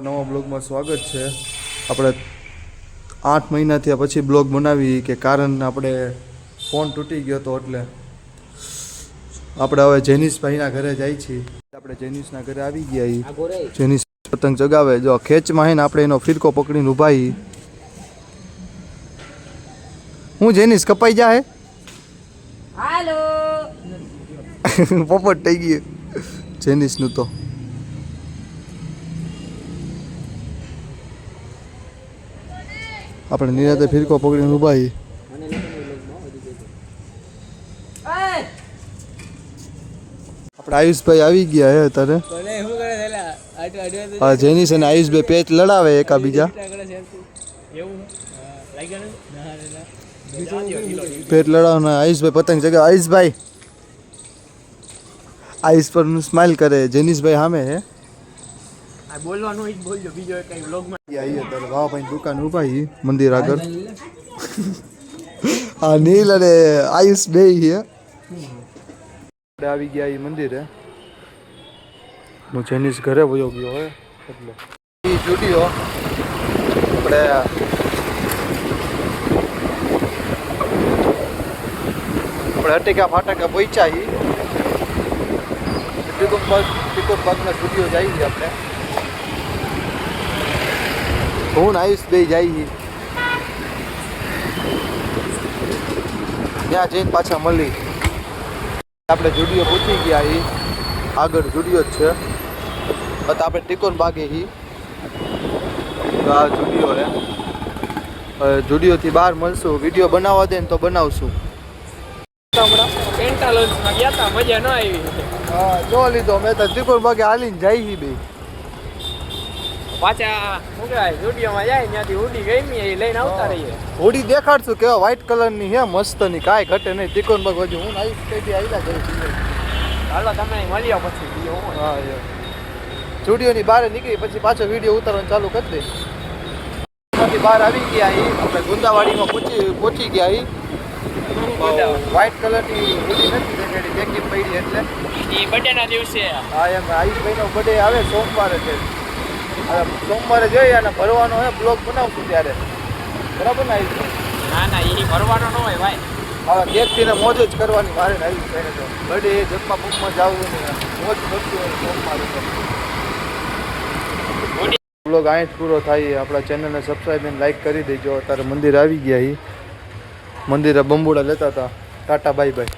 નવા બ્લોગમાં સ્વાગત છે. આપણે 8 મહિના થયા પછી બ્લોગ બનાવી કે કારણ આપણે ફોન તૂટી ગયો હતો એટલે આપણે હવે જેનિશભાઈના ઘરે જાય છીએ. આપણે જેનિશના ઘરે આવી ગયા. જેનિશ પતંગ ચગાવે જો ખેંચમાં હે ને આપણે એનો ફિરકો પકડીને ઊભા હી. હું જેનિશ કપાઈ જા હે હાલો પોપટ થઈ ગઈ જેનિશનું તો. આપણે નિરાતે ફિરકો પકડીને ઊભા હી. આપણે આયુષભાઈ આવી ગયા હે અત્યારે. હા જેનિશ અને આયુષભાઈ પેચ લડાવે એકા બીજા. પેચ લડાવના આયુષભાઈ પતંગ ચગાવે. આયુષભાઈ આયુષ પર સ્માઈલ કરે. જેનિશભાઈ સામે હે. બોલવાનું જ બોલજો બીજો કઈ વ્લોગમાં અત્યારે વાવાભાઈ દુકાન ઊભા હી મંદિર આગળ. હા નીલ અને આયુષ બે હે. આવી ગયા એ મંદિરે. હું જેનિશ ઘરે વયો ગયો હોય એટલે એ જુડિયો આપણે અટેકા ફાટકા પહોંચ્યા હી. ટિકોટ બાગના સ્ટુડિયો જાય છે આપણે. હું ને આયુષ બે જાય છે ત્યાં જઈને પાછા મળી. આપણે જુડિયો પૂછી ગયા હી. આગળ જુડિયો જ છે બટ આપણે ટિકોન બાગે હી. આ જુડિયો હે. જુડિયોથી બહાર મળશું. વિડીયો બનાવવા દે ને તો બનાવશું. પેન્ટાલોન્સમાં ગયા હતા મજા ન આવી. હા જો લીધો મેં તો ટિકોન બાગે હાલીને જાય હી બે. પાછા શું કહેવાય સ્ટુડિયોમાં જાય ત્યાંથી હુડી ગમી એ લઈને આવતા રહીએ. હોડી દેખાડશું કેવા વ્હાઈટ કલરની હે મસ્તની કાંઈ ઘટે નહીં. ટિકોન બાગ હજુ હું આવીશ કઈ બી આવીલા જઈશ. હાલો તમે મળ્યા પછી બીજો હું. હા યાર સ્ટુડિયોની બહાર નીકળી પછી પાછો વિડીયો ઉતારવાનું ચાલુ કરી દે. એમાંથી બહાર આવી ગયા અહીં આપણે ગુંદાવાડીમાં પહોંચી ગયા અહીં. વ્હાઈટ કલરની હોડી નથી દેખાડી દેખી પડી એટલે એ બર્થડેના દિવસે. હા એમ આયુષભાઈનો બર્થડે આવે સોમવારે છે. સોમવારે જોઈએ અને ભરવાનો હોય બ્લોગ બનાવશું ત્યારે બરાબર ને આયુષભાઈ? ના ના એ ભરવાનો ન હોય ભાઈ. હવે કેકથી ને મોજ જ કરવાની મારે ને આયુષભાઈને તો બર્થડે જમવા બુકમાં જવું ને મોજ કરશું હોય સોમવારે. બ્લોગ અહીં જ પૂરો થાય. આપણા ચેનલને સબસ્ક્રાઈબ અને લાઈક કરી દેજો. અત્યારે મંદિર આવી ગયા મંદિરે બંબુડા લેતા હતા. Tata bye bye.